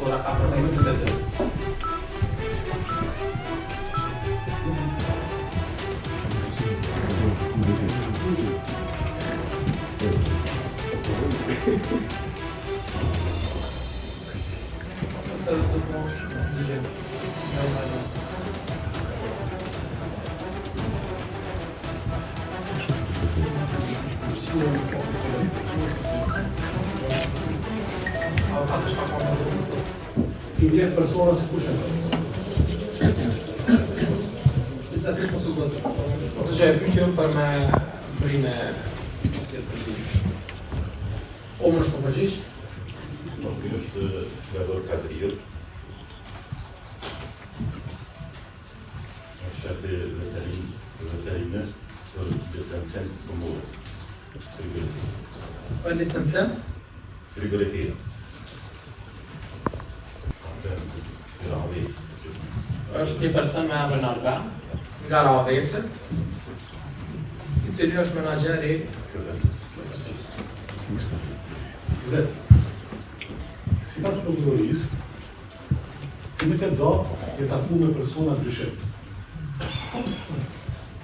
Ora ka për të të I vjetë persona si kushe. Exactisht mos u bë. Po të gjej pyetjen për me brime o më shumë përgjigj. Nuk është vetor kadriut. Është atë veterinës për licencën komune. Për licencën Frigorifero. është një person me emrin Alban nga Ravesi, I cili është menaxher I Dhe, si pas prokurorisë, kemi të do e taku me persona ndryshim.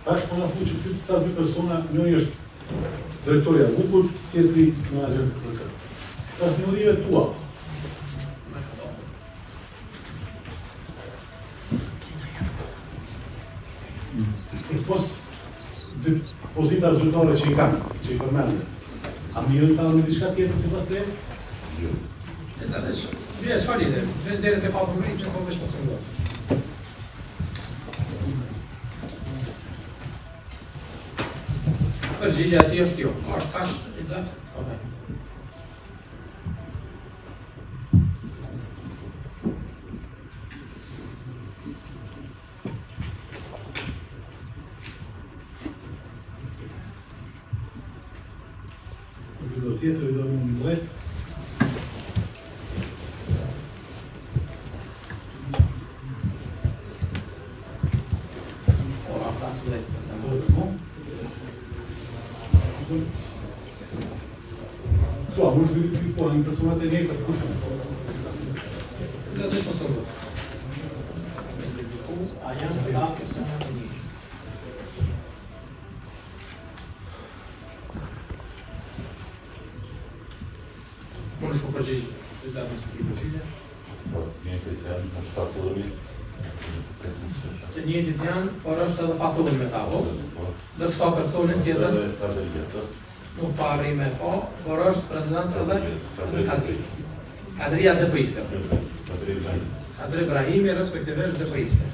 Tash po na thuaj që këta dy persona, njëri është drejtori I Avukut, tjetri menaxher I KPC. Si pas njërive tua, pos dy pozita zyrtare që I kanë, që I përmendet, a mirën ta me diçka tjetër si pas te? Jo. Exactisht. Vjen çfarë lidhje? Vetë deri te papërim që po vesh mos u ngoj. Përgjigja e tij është jo. Është kaq eksakt. Okej. Do tjetër I do në një mëdhet. Ora pas vetë. Kto, mund të vi po një personat e njëjtë kushën. Exactisht mos u ngoj. A janë të bashkë se në një. Mund të përgjigj. Është mos I përgjigje. Po, njëtë janë në faturën. Të njëjtit janë, por është edhe faturën me ta, po. Ndërsa personin tjetër nuk pa arrime po, por është prezant edhe Kadri. Kadria DPI-se. Kadri Ibrahimi respektivisht DPI-se.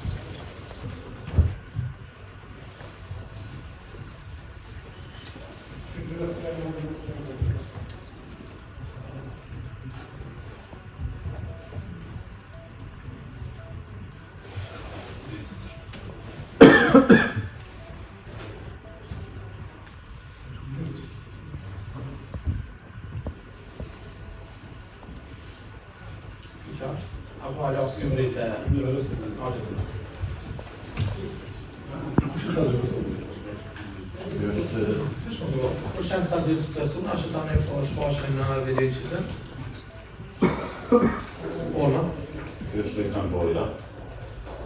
Apo hala s'kem rritë Për shemë ta dy persona që tani po shfaqen në videon që se? Ona? Kjo është Vekan Bojra,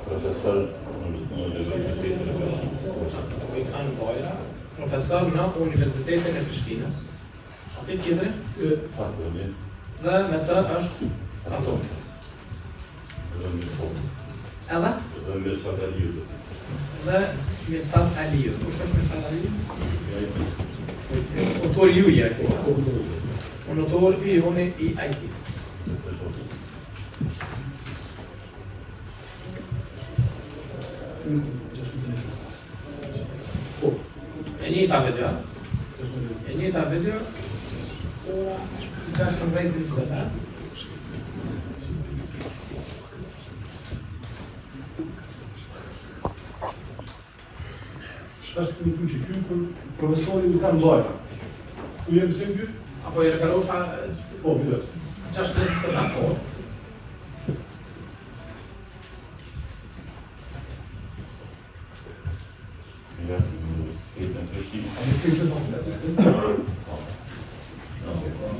profesor në Universitetin e Prishtinës. Vekan Bojra, profesor në Universitetin e Prishtinës. Aty tjetri? Fatoni. Dhe me të është Atoni. Dhe Mirsat. Edhe? Dhe Mirsat Aliu. Dhe Mirsat Aliu. Kush është Mirsat Aliu? Autori ju I IT. Unë autori unë I IT. E njëjta video. E njëjta video. Ora 16:25. Është një pyetje këtu për profesorin Vekan Bojra. Ku jemi se ky? Apo I referosha Po, vetë. 16:25. Nga Universitetin e Prishtinës. A ne kemi të thonë?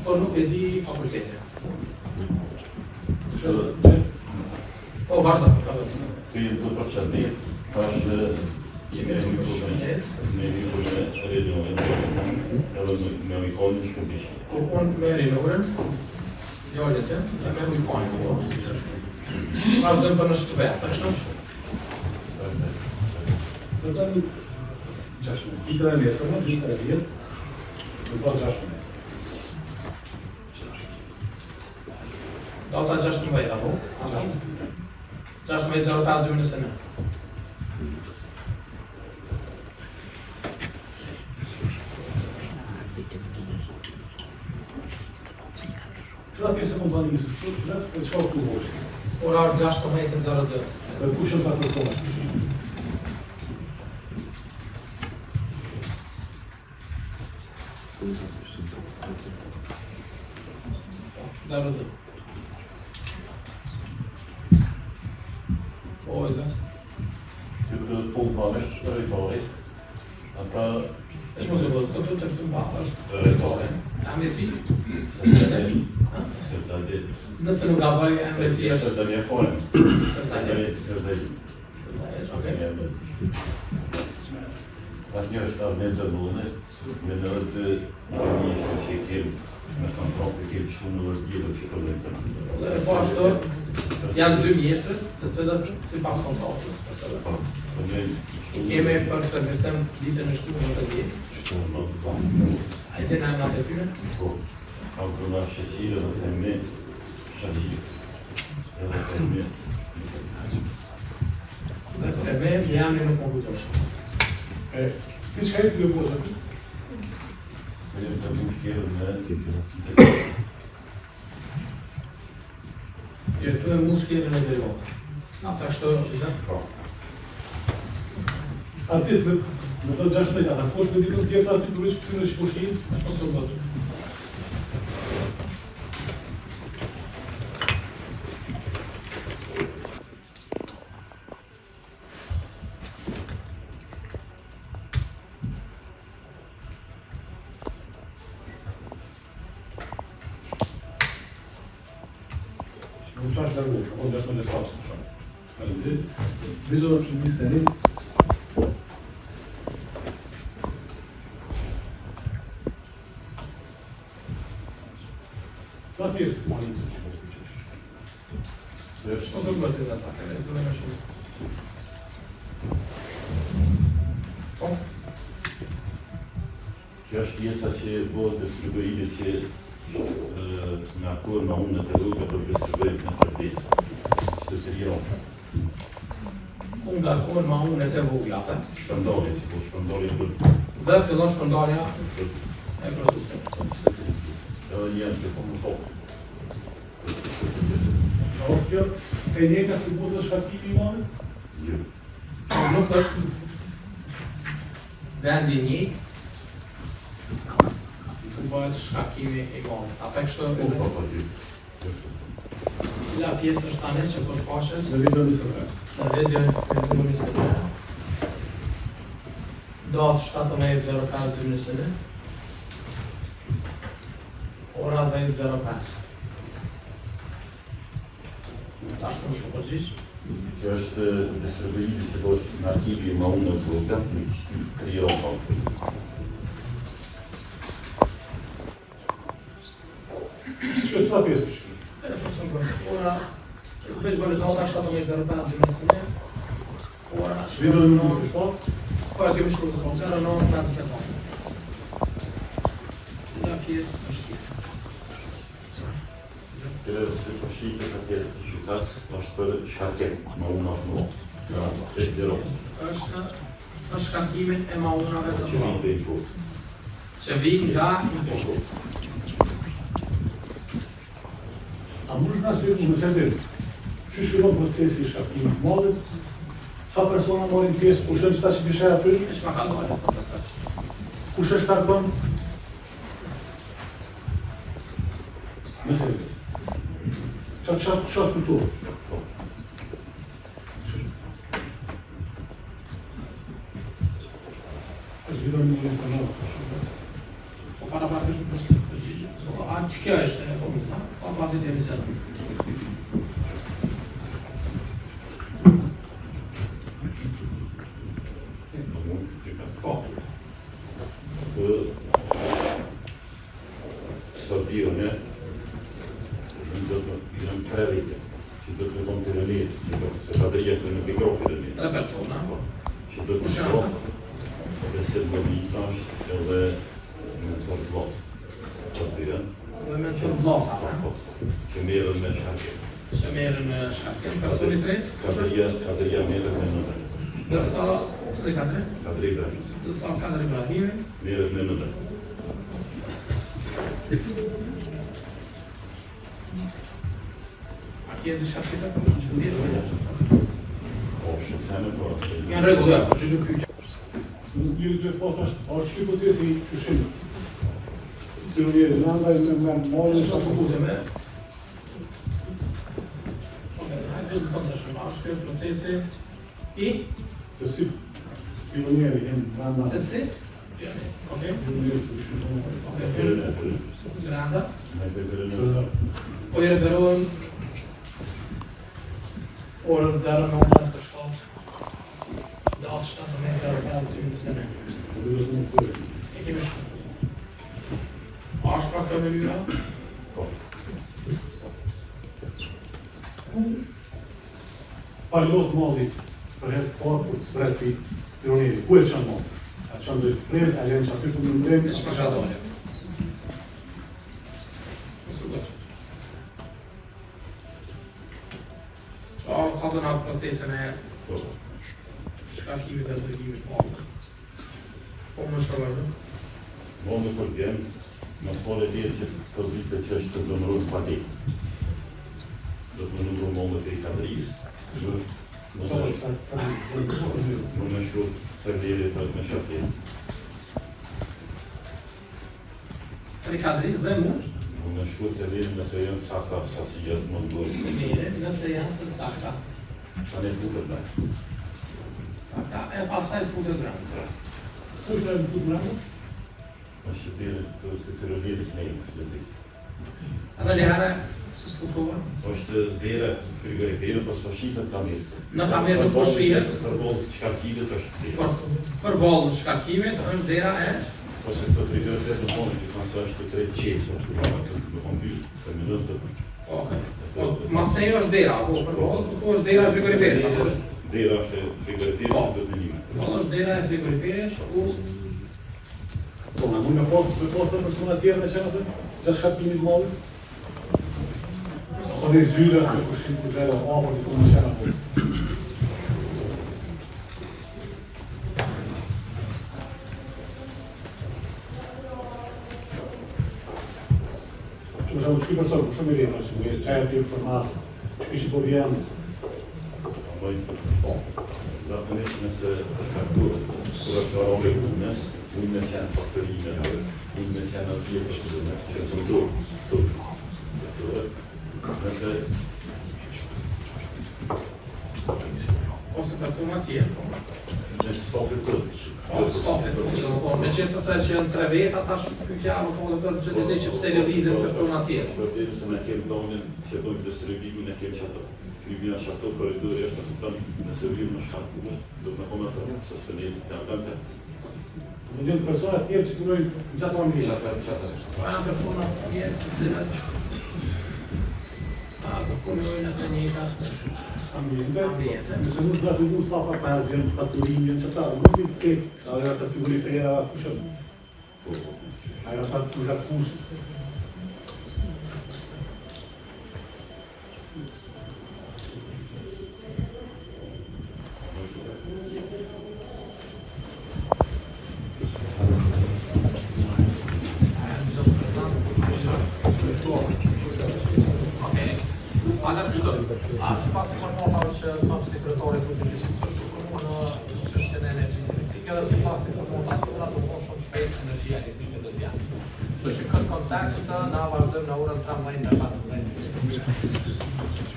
Por nuk e di fakultetin. Po, vazhdo. Ty do përçandit, është Jemi në përshëndet. me hyrje regionin, edhe me ikonin shkëmbish. Kur unë me rinurin, jollet e me ujkonin. Vazhdojmë për në shtëpet, të kështu? Në tani, 6 minutë. I tre nesër, në 2 vjetë, në pa 6 minutë. Data 16, apo? 16.05.2021. Cila pjesë e kompanijë së shkrutë, dhe çfarë këtu vojë? Orar 16.02. Dhe kush janë ta persona? Dobro. Po, exakt. Ty do të punësh territori. Ata Është mos e bëhet, këtu të këtu mba, është territori. Am e ti? Sërdali. Nëse nuk gaboj, am e ti është Sërdali e folëm. Sërdali. Okej. Atje është armën gjallone, me në të njështë që kemë me kontrol të kemë që në është gjithë që përvejnë të në. Po ashtu, janë 2 mjeshtër, të cilët sipas kontratës. Kemi për servisim ditën e shtunë të djetë. Qëto në të zanë. A i të në emnat e tyre? Po, kam përna shëqire dhe theme shëqire. Edhe theme. Dhe të theme, janë në kompjutosh. Ti që e të lëpozë aty? Vedem të më kjerë me... Jo, tu e mu shkjerën e derivat. A të kështu, që zë? Po. Aty, me do 6 metra, a fosh me dikën tjetër aty për ishë këtyre që poshin? Është posë të bëtë. Nuk qash të rrush, o 6 metra sapsë në shumë. Falemderit. Vizorë për ministeri. Sa pjesë të manë të shumë të qesh? Po të bëtë dhe ta, e du me në shumë. Po? Kjo është pjesa që bëhet distribuire që nga kur ma unë në të rrugë për distribuire në të pjesë. Që të rion. Unë nga kur ma unë e të vuglate. Shpëndori, që po shpëndori për Dhe fillon shpëndarja e produktit. edhe njerë të po më tokë. A është kjo e njëjta që bëhet dhe shkartimi i madhe? Jo. Nuk është vendi njëjtë, ku bëhet shkarkimi i madh. A fe kështu Po, po, po, jo. La pjesë është tani që po shfaqet Në video 23. në video të numër 23. Datë 17.05.2021. Ora 10.05. Tash më shumë përgjigj. Kjo është distribuire që do në arkivi ma unë në program në krijon. Shkët sa pjesë është? Ora, veç bërë data 17.05.2021. Ora, Video në 27. po e kemi shkruar të 09.54. Nga pjesë është tjetër. Kjo se përshite ka tjetë të gjykatës është për sharket ma unë atë në është dero. Është për shkarkimin e maunave të Që vinë mëdha, dhe i kotë. që vijnë nga importi. A mund të na shpjegoni më së miri? Çu shkruan procesi i shkartimit të madh? Sa persona morin pjesë, kush është ata që kishin aty? Që ma ka dole, Kush është shkarkon? Më së miri. Çfarë këtu? Është video në 29. po para parë është përgjigje. A që kjo është e formula? Pa pati të emisën. sortirën e do të jam prerite, që do të bëjmë piramidë, se padria këtu nuk i ngro piramidë. 3 persona. Që do të shkro, dhe se do një tash edhe në të vlot. Sortirën. Dhe me të vlosa, Që merren me shkakje. që merren me shkakje. Personi i tretë, Kadria merret me nëndër. ndërsa cili ka 3? Kadri Ibrahim. Ndërsa Kadri Ibrahimi, Merret me nëndër. a kje diçka tjetër për që ndjesë? Po, shëtseme, po. Janë rregull, po që pyetje. Ju duhet po thash, është ky procesi i pushimit. Pioneri, nanda me molën Është sa të kuptoj me. Okej, hajde të bëjmë tash më shkë procesi i se si pioneri janë nanda. tësis. Okej. Pioneri të pushimit. Okej. Granda. Po i referohen orën 09:57. Datë 17:05. E kemi shku. A është pra këtë mënyra? Po. Palot molli për herë korput, spreti pioneri. Ku e çon molli? A çon do të pres, a janë aty ku mundem? E shpa shatolja. Ka të nga procesin e shkarkimit dhe dërgimit po. Po më shkëllërë. Monë për djemë, në fore tjerë që pozite që është të dëmërën pati. Do të më nëmru monë të i kadris, më në shku cëlliri për në shafir. Të i kadris dhe mund? Më në shku cëlliri nëse janë sakta sasijet më ndojë. Mire, nëse janë të sakta. Sa ne futët me. Sakta, e pasaj futet rëndë. Ku është në putë mërë? Në shqipire të pyramidit të nejmë, së të Edhe njëherë, së struktura. është bere frigorifere, për së shqipet të mirë. Në kamerë nuk po shihet. Për bolë shkarkimit është bere. Për bollë shkarkimit është dera e Po se këtë frigorifere të tonë, që kanë sa është të krejtë qesë, është të banë të në kombyllë, se minut të Po, mas të është dera, po për bollë, po është dera e frigoriferit. dera është frigorifere që të të njime. Po është dera e frigoriferit, ku Po, në mund me postë persona tjerë me qenë atë? Që shkarkimit molli? Po në zyra të pushim të vera apër të të më qenë atë? Që më shky person, për shumë i rejnë, që më jesë qajë të informasë, që kishë po vjenë. Zakonisht nëse fakturë, kur është varore punës, unë me qenë faktorime, unë me qenë atje për shkëzëme, që të turë. Nëse ose persona tjerë. në stofit të Po, sofit, po, me qenë të që janë 3 veta, tash pyetja më thonë për që të që pse lëvizin persona tjerë. Për të se ne kemë donin që bëjmë distribuimin e kemë qato. Krivina qato koridori është të kupton nëse vim në shkarku, do të koma të sostenir të andante. Në gjithë persona tjerë që të nojnë në qatë më mishë. Po janë persona tjerë të cilat do punojnë atë njëta Ambiente. Ambiente. Nëse nuk nga të du të fafa për gjenë fakturimin që ta, nuk një të cekë, a dhe të frigorifera kushën. A dhe të nga kusë. Sipas informatave që kam sekretarit të gjyqësisë është përpunë në çështjen e energjisë elektrike dhe sipas informatave tona do të shumë shpejt energjia elektrike do të vijë. Kështu që këtë kontekst na vazhdojmë në orën 13:05.